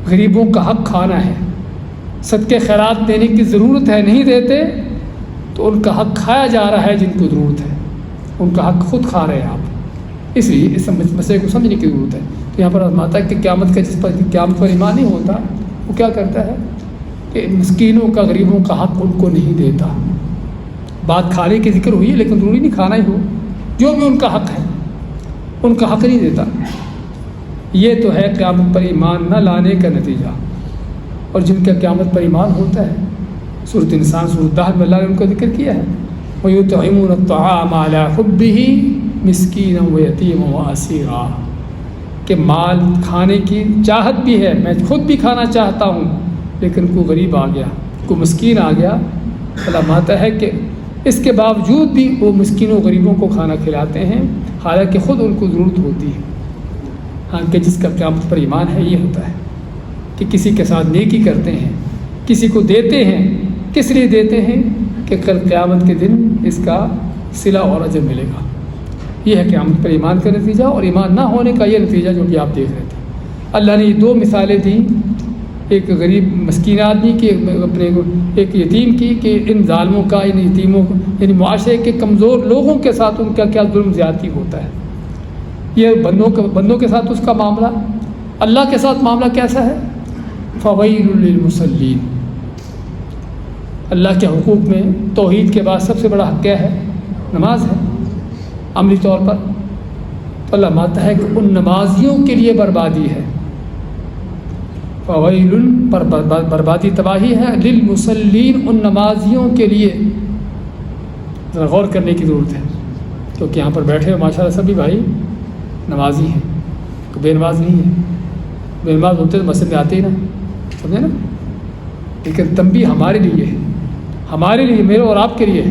غریبوں کا حق کھانا ہے، صدقے خیرات دینے کی ضرورت ہے، نہیں دیتے تو ان کا حق کھایا جا رہا ہے جن کو ضرورت ہے، ان کا حق خود کھا رہے ہیں آپ۔ اس لیے اس مسئلے کو سمجھنے کی ضرورت ہے۔ تو یہاں پر آزماتا ہے کہ قیامت کا جس پر قیامت پر ایمان نہیں ہوتا وہ کیا کرتا ہے کہ مسکینوں کا، غریبوں کا حق ان کو نہیں دیتا۔ بات کھانے کی ذکر ہوئی ہے لیکن ضروری نہیں کھانا ہی ہو، جو بھی ان کا حق ہے ان کا حق نہیں دیتا۔ یہ تو ہے قیامت پر ایمان نہ لانے کا نتیجہ۔ اور جن کا قیامت پر ایمان ہوتا ہے، سورۃ انسان سورۃ دہر میں اللہ نے ان کو ذکر کیا ہے، وَيُطْعِمُونَ الطَّعَامَ عَلَىٰ حُبِّهِ مِسْكِينًا وَيَتِيمًا وَأَسِيرًا، کہ مال کھانے کی چاہت بھی ہے، میں خود بھی کھانا چاہتا ہوں، لیکن کوئی غریب آ گیا، کوئی مسکین آ گیا، اللہ ماتا ہے کہ اس کے باوجود بھی وہ مسکینوں غریبوں کو کھانا کھلاتے ہیں، حالانکہ خود ان کو ضرورت ہوتی ہے۔ ہاں کہ جس کا قیامت پر ایمان ہے یہ ہوتا ہے کہ کسی کے ساتھ نیکی کرتے ہیں، کسی کو دیتے ہیں، کس لیے دیتے ہیں کہ کل قیامت کے دن اس کا صلہ اور اجر ملے گا۔ یہ ہے قیامت پر ایمان کا نتیجہ، اور ایمان نہ ہونے کا یہ نتیجہ جو کہ آپ دیکھ رہے تھے۔ اللہ نے یہ دو مثالیں دیں، ایک غریب مسکین آدمی کی، اپنے ایک یتیم کی، کہ ان ظالموں کا، ان یتیموں کا، یعنی معاشرے کے کمزور لوگوں کے ساتھ ان کا کیا ظلم زیادتی ہوتا ہے۔ یہ بندوں کے ساتھ اس کا معاملہ، اللہ کے ساتھ معاملہ کیسا ہے؟ فویل للمصلین۔ اللہ کے حقوق میں توحید کے بعد سب سے بڑا حق کیا ہے؟ نماز ہے، عملی طور پر۔ تو اللہ مانتا ہے کہ ان نمازیوں کے لیے بربادی ہے، فویل پر بربادی تباہی ہے، للمصلین ان نمازیوں کے لیے۔ ذرا غور کرنے کی ضرورت ہے، کیونکہ یہاں پر بیٹھے ہوئے ماشاء اللہ سبھی بھائی نمازی ہیں، کوئی بے نماز نہیں ہے۔ بے نماز ہوتے تو مسجد میں آتے ہی نا، سمجھے نا؟ لیکن تنبیہ ہمارے لیے ہے، ہمارے لیے، میرے اور آپ کے لیے ہے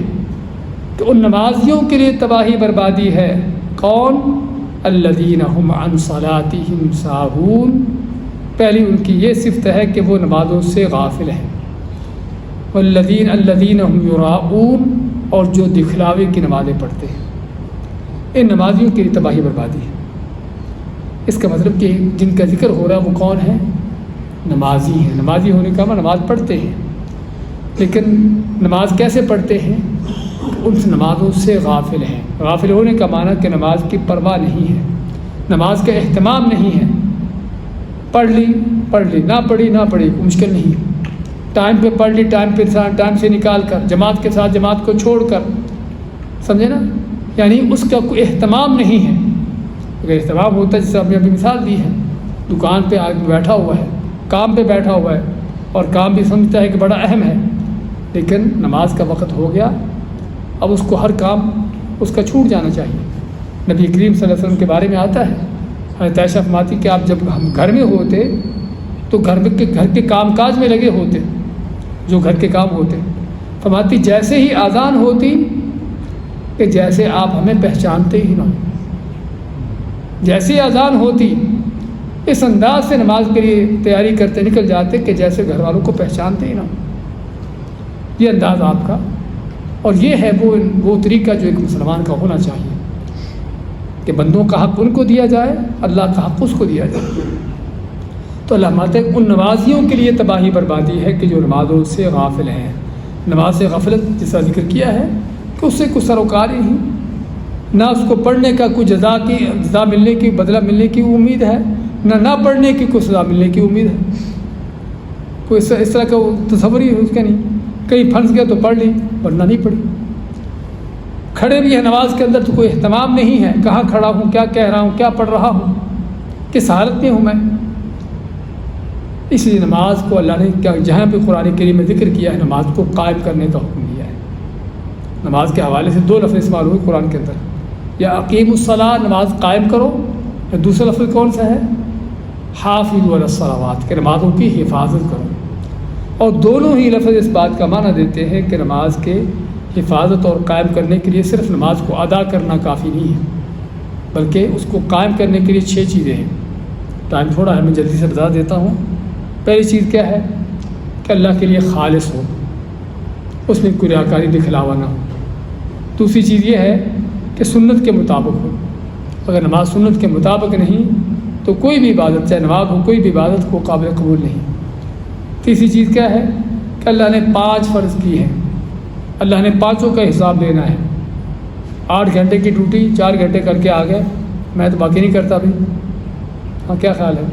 کہ ان نمازیوں کے لیے تباہی بربادی ہے۔ کون؟ الذین هم عن صلاتهم ساہون۔ پہلی ان کی یہ صفت ہے کہ وہ نمازوں سے غافل ہیں۔ والذین هم یراؤون، اور جو دکھلاوے کی نمازیں پڑھتے ہیں، ان نمازیوں کے لیے تباہی بربادی ہے۔ اس کا مطلب کہ جن کا ذکر ہو رہا ہے وہ کون ہے؟ نمازی ہیں۔ نمازی ہونے کا مطلب نماز پڑھتے ہیں، لیکن نماز کیسے پڑھتے ہیں؟ ان نمازوں سے غافل ہیں۔ غافل ہونے کا معنی کہ نماز کی پرواہ نہیں ہے، نماز کا اہتمام نہیں ہے۔ پڑھ لی، نہ پڑھی، مشکل نہیں ہے۔ ٹائم پہ پڑھ لی، ٹائم سے نکال کر، جماعت کے ساتھ جماعت کو چھوڑ کر، سمجھے نا؟ یعنی اس کا کوئی اہتمام نہیں ہے۔ اگر اہتمام ہوتا ہے، جیسے ہم نے ابھی مثال دی ہے، دکان پہ آدمی بیٹھا ہوا ہے، کام پہ بیٹھا ہوا ہے، اور کام بھی سمجھتا ہے کہ بڑا اہم ہے، لیکن نماز کا وقت ہو گیا، اب اس کو ہر کام اس کا چھوٹ جانا چاہیے۔ نبی کریم صلی اللہ علیہ وسلم کے بارے میں آتا ہے، حضرت عائشہ فرماتی کہ آپ جب ہم گھر میں ہوتے تو گھر کے کام کاج میں لگے ہوتے، جو گھر کے کام ہوتے، فرماتی جیسے ہی اذان ہوتی کہ جیسے آپ ہمیں پہچانتے ہی نہ ہو، جیسے ہی اذان ہوتی اس انداز سے نماز کے لیے تیاری کرتے نکل جاتے کہ جیسے گھر والوں کو پہچانتے ہی نہ ہو۔ یہ انداز آپ کا، اور یہ ہے وہ طریقہ جو ایک مسلمان کا ہونا چاہیے کہ بندوں کا حق ان کو دیا جائے، اللہ کا حق اس کو دیا جائے۔ تو اللہ ماتے ان نمازیوں کے لیے تباہی بربادی ہے کہ جو نمازوں سے غافل ہیں۔ نماز سے غفلت جس کا ذکر کیا ہے کہ اس سے کوئی سروکار ہی نہیں، نہ اس کو پڑھنے کا کوئی جزا ملنے کی، بدلہ ملنے کی امید ہے، نہ پڑھنے کی کوئی سزا ملنے کی امید ہے. کوئی اس طرح کا تصور ہی اس کا نہیں. کہیں پھنس گیا تو پڑھ لی ورنہ نہیں پڑھی. کھڑے بھی ہیں نماز کے اندر تو کوئی اہتمام نہیں ہے، کہاں کھڑا ہوں، کیا کہہ رہا ہوں، کیا پڑھ رہا ہوں، کس حالت میں ہوں میں. اس لیے نماز کو اللہ نے کیا جہاں پہ قرآن کریم میں ذکر کیا ہے نماز کو قائم کرنے کا حکم دیا ہے. نماز کے حوالے سے 2 لفظ استعمال ہوئے قرآن کے اندر، یا اقیم الصلاۃ نماز قائم کرو، یا دوسرا لفظ کون سا ہے؟ حافظوا علی الصلوات کہ نمازوں کی حفاظت کرو. اور دونوں ہی لفظ اس بات کا معنی دیتے ہیں کہ نماز کے حفاظت اور قائم کرنے کے لیے صرف نماز کو ادا کرنا کافی نہیں ہے، بلکہ اس کو قائم کرنے کے لیے 6 چیزیں ہیں. ٹائم تھوڑا ہے، میں جلدی سے بتا دیتا ہوں. پہلی چیز کیا ہے کہ اللہ کے لیے خالص ہو، اس میں کوئی ریاکاری دکھلاوا نہ ہو. دوسری چیز یہ ہے کہ سنت کے مطابق ہو. اگر نماز سنت کے مطابق نہیں تو کوئی بھی عبادت، چاہے نماز ہو، کوئی بھی عبادت کو قابل قبول نہیں. تیسری چیز کیا ہے کہ اللہ نے 5 فرض کی ہیں، اللہ نے 5 کا حساب لینا ہے. 8 گھنٹے کی ڈیوٹی 4 گھنٹے کر کے آ گئے، میں تو باقی نہیں کرتا بھی. ہاں کیا خیال ہے؟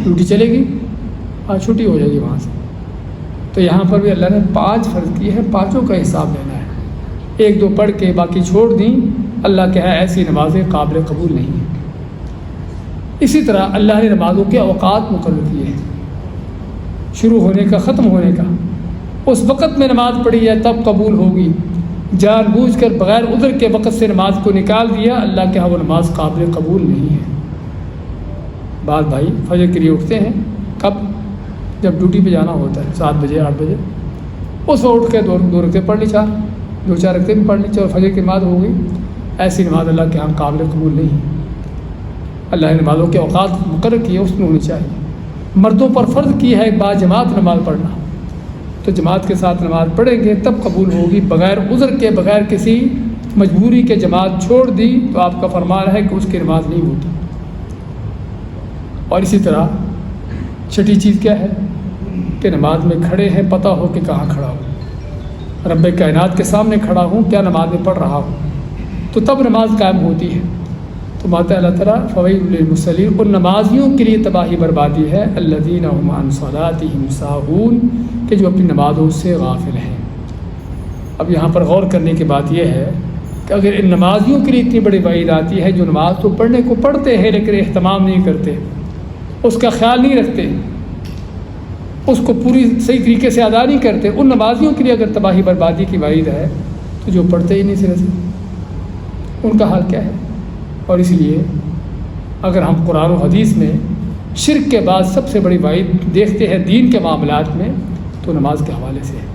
ڈیوٹی چلے گی؟ ہاں چھٹی ہو جائے گی وہاں سے. تو یہاں پر بھی اللہ نے 5 فرض کی ہے، 5 کا حساب لینا ہے. 1-2 پڑھ کے باقی چھوڑ دیں، اللہ کہا ایسی نمازیں قابل قبول نہیں ہیں. اسی طرح اللہ نے نمازوں کے اوقات مقرر کیے ہیں، شروع ہونے کا، ختم ہونے کا. اس وقت میں نماز پڑھی ہے تب قبول ہوگی. جان بوجھ کر بغیر عذر کے وقت سے نماز کو نکال دیا، اللہ کے ہاں وہ نماز قابل قبول نہیں ہے. بعض بھائی فجر کے لیے اٹھتے ہیں، کب؟ جب ڈیوٹی پہ جانا ہوتا ہے 7 بجے 8 بجے، اس وقت اٹھ کے 2 رکعتیں پڑھ لی، 2-4 رکعتیں بھی پڑھ لی، چلو فجر کی نماز ہو گئی. ایسی نماز اللہ کے ہاں قابل قبول نہیں ہے. اللہ نے نمازوں کے اوقات مقرر کیے، اس میں ہونی چاہیے. مردوں پر فرض کی ہے با جماعت نماز پڑھنا، تو جماعت کے ساتھ نماز پڑھیں گے تب قبول ہوگی. بغیر عذر کے، بغیر کسی مجبوری کے جماعت چھوڑ دی تو آپ کا فرمان ہے کہ اس کی نماز نہیں ہوتی. اور اسی طرح 6ٹھی چیز کیا ہے کہ نماز میں کھڑے ہیں، پتہ ہو کہ کہاں کھڑا ہوں، رب کائنات کے سامنے کھڑا ہوں، کیا نماز میں پڑھ رہا ہوں، تو تب نماز قائم ہوتی ہے. تو ماتا اللہ تعالیٰ فویل للمصلین، ان نمازیوں کے لیے تباہی بربادی ہے، الذین هم عن صلاتهم ساہون کہ جو اپنی نمازوں سے غافل ہیں. اب یہاں پر غور کرنے کی بات یہ ہے کہ اگر ان نمازیوں کے لیے اتنی بڑی وعید آتی ہے جو نماز تو پڑھنے کو پڑھتے ہیں لیکن اہتمام نہیں کرتے، اس کا خیال نہیں رکھتے، اس کو پوری صحیح طریقے سے ادا نہیں کرتے، ان نمازیوں کے لیے اگر تباہی بربادی کی وعید ہے تو جو پڑھتے ہی نہیں سرے سے، ان کا حال کیا ہے؟ اور اس لیے اگر ہم قرآن و حدیث میں شرک کے بعد سب سے بڑی وعید دیکھتے ہیں دین کے معاملات میں تو نماز کے حوالے سے ہے.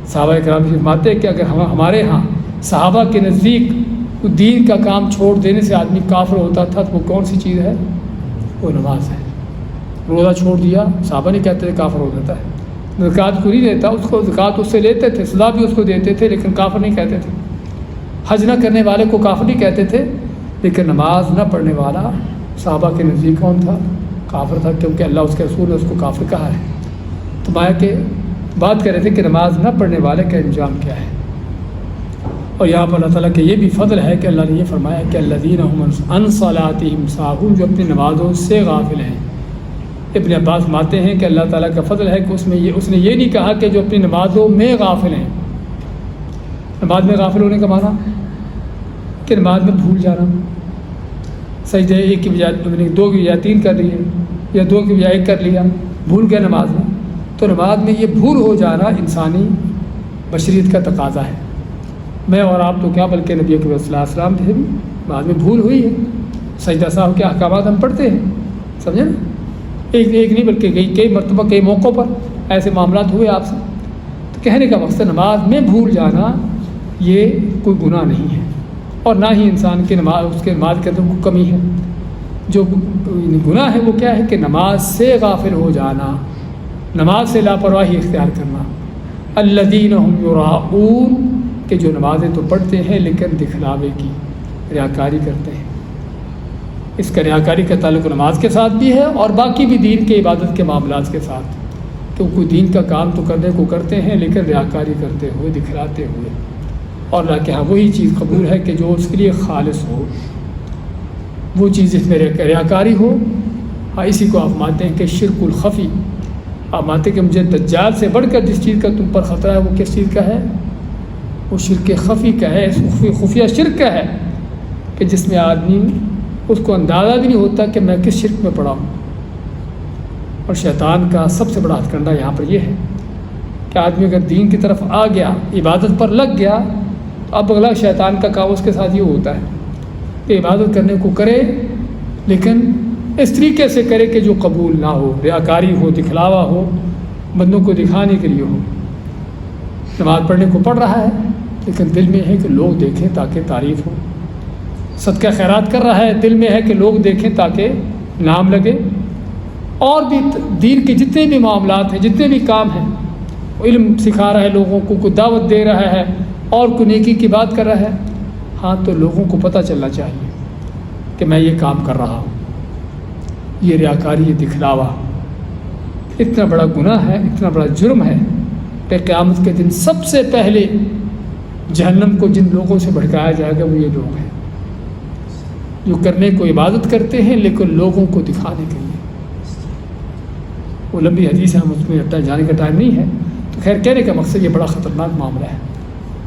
صحابہ کرام فرماتے ہیں کہ اگر ہمارے ہاں صحابہ کے نزدیک دین کا کام چھوڑ دینے سے آدمی کافر ہوتا تھا تو وہ کون سی چیز ہے؟ وہ نماز ہے. روزہ چھوڑ دیا، صحابہ نہیں کہتے تھے کافر ہو جاتا ہے. زکوٰۃ کو نہیں دیتا، اس کو زکوٰۃ اس سے لیتے تھے، سزا بھی اس کو دیتے تھے لیکن کافر نہیں کہتے تھے. حج نہ کرنے والے کو کافر نہیں کہتے تھے، لیکن نماز نہ پڑھنے والا صحابہ کے نزدیک کون تھا؟ کافر تھا، کیونکہ اللہ اس کے رسول نے اس کو کافر کہا ہے. تو مایا کہ بات کر رہے تھے کہ نماز نہ پڑھنے والے کا انجام کیا ہے. اور یہاں پر اللہ تعالیٰ کے یہ بھی فضل ہے کہ اللہ نے یہ فرمایا کہ الذین هم عن صلاتهم ساہون جو اپنی نمازوں سے غافل ہیں. ابن عباس فرماتے ہیں کہ اللہ تعالیٰ کا فضل ہے کہ اس نے یہ نہیں کہا کہ جو اپنی نمازوں میں غافل ہیں. نماز میں غافل ہونے کا معنی کہ نماز میں بھول جانا، سجدے 1 کی بجائے 2 کی بجائے 3 کر لیے، یا 2 کی بجائے 1 کر لیا، بھول گیا نماز میں. تو نماز میں یہ بھول ہو جانا انسانی بشریت کا تقاضا ہے. میں اور آپ تو کیا بلکہ نبی اکرم صلی اللہ علیہ وسلم تھے بھی، بعد میں بھول ہوئی ہے. سجدہ صاحب کے احکامات ہم پڑھتے ہیں، سمجھے نا، ایک نہیں بلکہ کئی مرتبہ کئی موقعوں پر ایسے معاملات ہوئے آپ سے. تو کہنے کا مقصد نماز میں بھول جانا یہ کوئی گناہ نہیں ہے، اور نہ ہی انسان کی نماز اس کے نماز کے اندر کوئی کمی ہے. جو گناہ ہے وہ کیا ہے کہ نماز سے غافل ہو جانا، نماز سے لاپرواہی اختیار کرنا. الذین هم یراؤون کہ جو نمازیں تو پڑھتے ہیں لیکن دکھلاوے کی، ریاکاری کرتے ہیں. اس کا ریاکاری کا تعلق نماز کے ساتھ بھی ہے اور باقی بھی دین کے عبادت کے معاملات کے ساتھ، کہ کوئی دین کا کام تو کرنے کو کرتے ہیں لیکن ریاکاری کرتے ہوئے، دکھلاتے ہوئے. اور اللہ کے ہاں وہی چیز قبول ہے کہ جو اس کے لیے خالص ہو، وہ چیز جس میں ریاکاری ہو۔ ہاں اسی کو آپ مانتے ہیں کہ شرک الخفی، آپ مانتے ہیں کہ مجھے دجال سے بڑھ کر جس چیز کا تم پر خطرہ ہے وہ کس چیز کا ہے؟ وہ شرک خفی کا ہے، خفیہ شرک کا ہے، کہ جس میں آدمی اس کو اندازہ بھی نہیں ہوتا کہ میں کس شرک میں پڑا ہوں۔ اور شیطان کا سب سے بڑا ہتھ کنڈہ یہاں پر یہ ہے کہ آدمی اگر دین کی طرف آ گیا، عبادت پر لگ گیا، تو اب اگلا شیطان کا کام اس کے ساتھ یہ ہوتا ہے کہ عبادت کرنے کو کرے لیکن اس طریقے سے کرے کہ جو قبول نہ ہو، ریاکاری ہو، دکھلاوا ہو، بندوں کو دکھانے کے لیے ہو۔ نماز پڑھنے کو پڑھ رہا ہے لیکن دل میں ہے کہ لوگ دیکھیں تاکہ تعریف ہو، صدقہ خیرات کر رہا ہے، دل میں ہے کہ لوگ دیکھیں تاکہ نام لگے، اور بھی دین کے جتنے بھی معاملات ہیں، جتنے بھی کام ہیں، علم سکھا رہا ہے لوگوں کو، کوئی دعوت دے رہا ہے اور کوئی نیکی کی بات کر رہا ہے، ہاں تو لوگوں کو پتہ چلنا چاہیے کہ میں یہ کام کر رہا ہوں۔ یہ ریاکاری، یہ دکھلاوا اتنا بڑا گناہ ہے، اتنا بڑا جرم ہے کہ قیامت کے دن سب سے پہلے جہنم کو جن لوگوں سے بھڑکایا جائے گا وہ یہ لوگ ہیں جو کرنے کو عبادت کرتے ہیں لیکن لوگوں کو دکھانے کے لیے۔ وہ لمبی حدیث ہے، ہم اس میں جانے کا ٹائم نہیں ہے، تو خیر کہنے کا مقصد یہ بڑا خطرناک معاملہ ہے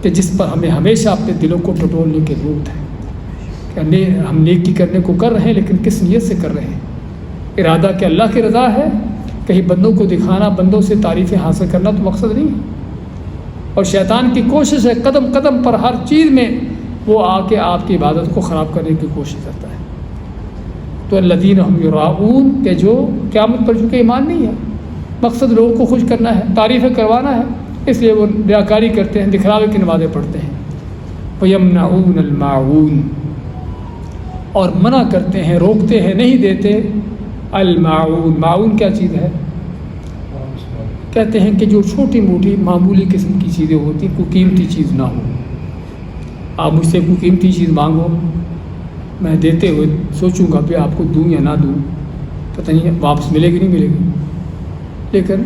کہ جس پر ہمیں ہمیشہ اپنے دلوں کو ٹٹولنے کی ضرورت ہے کہ ہم نیکی کرنے کو کر رہے ہیں لیکن کس نیت سے کر رہے ہیں؟ ارادہ کہ اللہ کی رضا ہے، کہیں بندوں کو دکھانا، بندوں سے تعریفیں حاصل کرنا تو مقصد نہیں ہے۔ اور شیطان کی کوشش ہے قدم قدم پر، ہر چیز میں وہ آ کے آپ کی عبادت کو خراب کرنے کی کوشش کرتا ہے۔ تو الذین ہم یراؤون، کہ جو قیامت پر چونکہ ایمان نہیں ہے، مقصد لوگوں کو خوش کرنا ہے، تعریفیں کروانا ہے، اس لیے وہ ریاکاری کرتے ہیں، دکھلاوے کی نمازیں پڑھتے ہیں۔ وَيَمْنَعُونَ الْمَاعُونَ، اور منع کرتے ہیں، روکتے ہیں، نہیں دیتے الماعون۔ معاون کیا چیز ہے؟ کہتے ہیں کہ جو چھوٹی موٹی معمولی قسم کی چیزیں ہوتی، کوئی قیمتی چیز نہ ہو۔ آپ مجھ سے کوئی قیمتی چیز مانگو، میں دیتے ہوئے سوچوں گا کہ آپ کو دوں یا نہ دوں، پتہ نہیں واپس ملے گی نہیں ملے گی، لیکن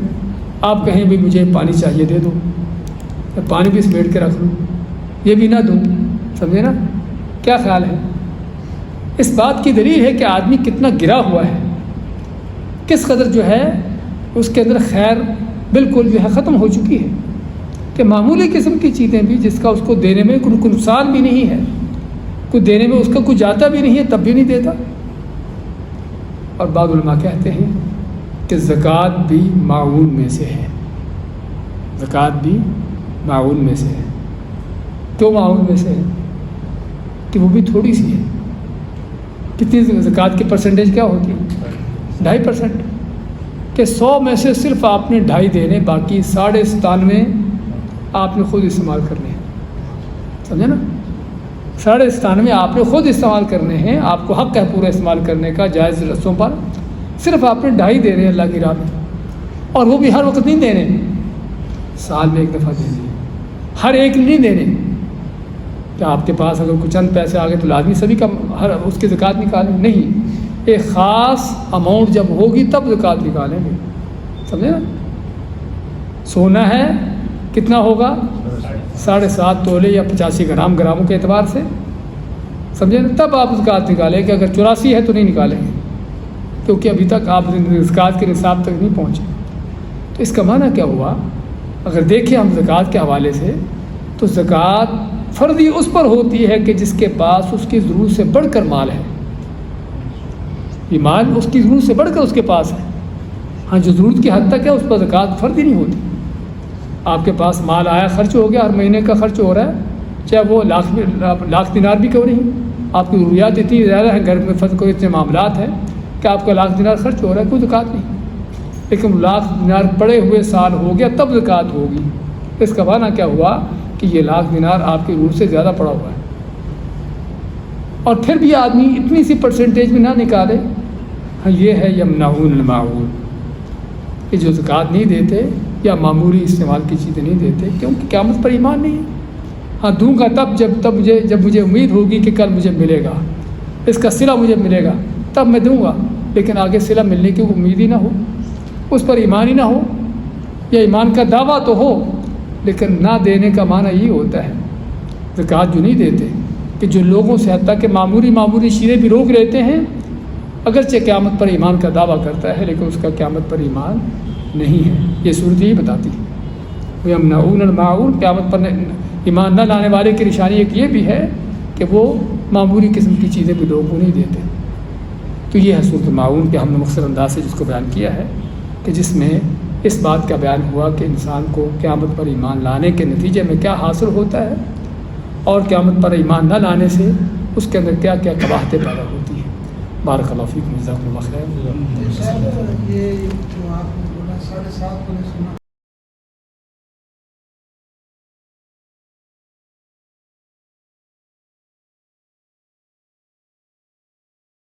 آپ کہیں بھی مجھے پانی چاہیے دے دو، میں پانی بھی سمیٹ کے رکھ لوں، یہ بھی نہ دوں، سمجھے نا کیا خیال ہے؟ اس بات کی دلیل ہے کہ آدمی کتنا گرا ہوا ہے، کس قدر جو ہے اس کے اندر خیر بالکل جو ہے ختم ہو چکی ہے، کہ معمولی قسم کی چیزیں بھی جس کا اس کو دینے میں کوئی نقصان بھی نہیں ہے، کوئی دینے میں اس کا کوئی جاتا بھی نہیں ہے، تب بھی نہیں دیتا۔ اور بعض علماء کہتے ہیں کہ زکوٰۃ بھی معاون میں سے ہے، زکوٰۃ بھی معاون میں سے ہے۔ کیوں معاون میں سے ہے؟ کہ وہ بھی تھوڑی سی ہے۔ کتنی زکوٰۃ کی پرسنٹیج کیا ہوتی ہے؟ 2.5%، کہ 100 میں سے صرف آپ نے 2.5 دینے، باقی 97.5 آپ نے خود استعمال کرنے ہیں، سمجھے نا؟ 97.5 آپ نے خود استعمال کرنے ہیں، آپ کو حق ہے پورا استعمال کرنے کا جائز رستوں پر، صرف آپ نے 2.5 دینے اللہ کی راہ میں، اور وہ بھی ہر وقت نہیں دینے، سال میں ایک دفعہ دینے، ہر ایک نہیں دینے۔ کہ آپ کے پاس اگر کچھ چند پیسے آ گئے تو لازمی سبھی کا ہر اس کی زکوٰۃ نکالیں؟ نہیں، ایک خاص اماؤنٹ جب ہوگی تب زکوٰۃ نکالیں گے، سمجھے نا؟ سونا ہے کتنا ہوگا؟ 7.5 تولے یا 85 گرام، گراموں کے اعتبار سے، سمجھے نا؟ تب آپ زکوٰۃ نکالیں گے۔ اگر 84 ہے تو نہیں نکالیں گے، کیونکہ ابھی تک آپ زکوٰۃ کے نصاب تک نہیں پہنچے۔ تو اس کا معنی کیا ہوا؟ اگر دیکھیں ہم زکوٰۃ کے حوالے سے، تو زکوٰۃ فرضی اس پر ہوتی ہے کہ جس کے پاس اس کی ضرورت سے بڑھ کر مال ہے، یہ مال اس کی ضرورت سے بڑھ کر اس کے پاس ہے۔ ہاں جو ضرورت کی حد تک ہے اس پر زکوٰۃ فرضی نہیں ہوتی۔ آپ کے پاس مال آیا، خرچ ہو گیا، ہر مہینے کا خرچ ہو رہا ہے، چاہے وہ لاکھ دینار بھی کیوں نہیں، آپ کی ضروریات اتنی زیادہ ہیں، گھر میں فرض کو اتنے معاملات ہیں کہ آپ کا 1,00,000 دینار خرچ ہو رہا ہے، کوئی زکوٰۃ نہیں۔ لیکن 1,00,000 دینار پڑے ہوئے سال ہو گیا تب زکوٰۃ ہوگی۔ اس کا معنی کیا ہوا کہ یہ 1,00,000 دینار آپ کی ضرورت سے زیادہ پڑا ہوا ہے، اور پھر بھی آدمی اتنی سی پرسنٹیج میں نہ نکالے۔ ہاں یہ ہے یمنعون الماعون، کہ جو زکوٰۃ نہیں دیتے یا معمولی استعمال کی چیزیں نہیں دیتے، کیونکہ قیامت پر ایمان نہیں ہے۔ ہاں دوں گا تب جب مجھے امید ہوگی کہ کل مجھے ملے گا، اس کا صلہ مجھے ملے گا، تب میں دوں گا، لیکن آگے صلہ ملنے کی امید ہی نہ ہو، اس پر ایمان ہی نہ ہو، یا ایمان کا دعویٰ تو ہو لیکن نہ دینے کا معنی یہ ہوتا ہے زکوٰۃ جو نہیں دیتے، کہ جو لوگوں سے حتیٰ کہ معمولی چیزیں بھی روک لیتے ہیں، اگرچہ قیامت پر ایمان کا دعویٰ کرتا ہے لیکن اس کا قیامت پر ایمان نہیں ہے۔ یہ صورت یہی بتاتی ہے۔ وَيَمْنَعُونَ الْمَاعُونَ، قیامت پر ایمان نہ لانے والے کی نشانی ایک یہ بھی ہے کہ وہ معمولی قسم کی چیزیں بھی لوگوں کو نہیں دیتے۔ تو یہ ہے صورت الماعون کہ ہم نے مختصر انداز سے جس کو بیان کیا ہے، کہ جس میں اس بات کا بیان ہوا کہ انسان کو قیامت پر ایمان لانے کے نتیجے میں کیا حاصل ہوتا ہے، اور قیامت پر ایمان نہ لانے سے اس کے اندر کیا کیا قباحتیں پیدا ہوتی ہیں۔ بارک اللہ فیکم، جزاکم اللہ خیر۔ یہ جو آپ نے بولا 7:30 کو نے سنا